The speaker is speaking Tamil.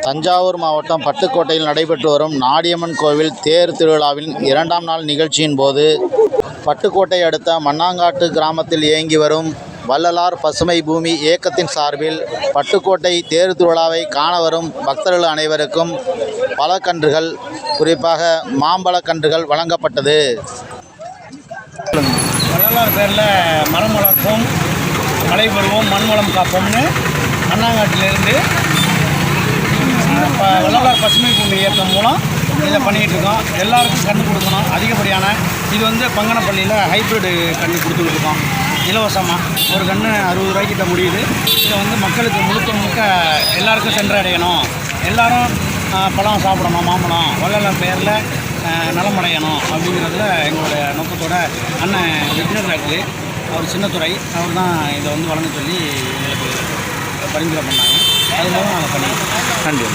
தஞ்சாவூர் மாவட்டம் பட்டுக்கோட்டையில் நடைபெற்று வரும் நாடியம்மன் கோவில் தேர் திருவிழாவின் 2ஆம் நாள் நிகழ்ச்சியின் போது பட்டுக்கோட்டை அடுத்த மண்ணாங்காட்டு கிராமத்தில் இயங்கி வரும் வள்ளலார் பசுமை பூமி இயக்கத்தின் சார்பில் பட்டுக்கோட்டை தேர் திருவிழாவை காண வரும் பக்தர்கள் அனைவருக்கும் பழக்கன்றுகள், குறிப்பாக மாம்பழக்கன்றுகள் வழங்கப்பட்டது. வள்ளலார் பேரில் மரம் வளர்ப்போம், மழை பெறுவோம், மண் வளம் காப்போம்னு மண்ணாங்காட்டிலேருந்து வள்ளலார் பசுமை பூமி இயக்கம் மூலம் இதை பண்ணிகிட்ருக்கோம். எல்லாருக்கும் கன்று கொடுக்கணும். அதிகப்படியான இது பங்கனப்பள்ளியில் ஹைப்ரிடு கன்று கொடுத்துட்ருக்கோம் இலவசமாக. ஒரு கன்று 60 ரூபாய்க்கிட்ட முடியுது. இதை மக்களுக்கு முழுக்க எல்லாருக்கும் சென்றடையணும். எல்லோரும் பழம் சாப்பிடணும், மாம்பழம் வள்ளலார் பேரில் நலமடையணும் அப்படிங்கிறதுல எங்களுடைய நோக்கத்தோட அண்ணன் விக்னர் டாக்டர், அவர் சின்னத்துறை, அவர் தான் இதை வழங்க சொல்லி எங்களுக்கு பரிந்துரை பண்ணாங்க. அது மூலம் நாங்கள் பண்ணிக்கிறோம். நன்றி.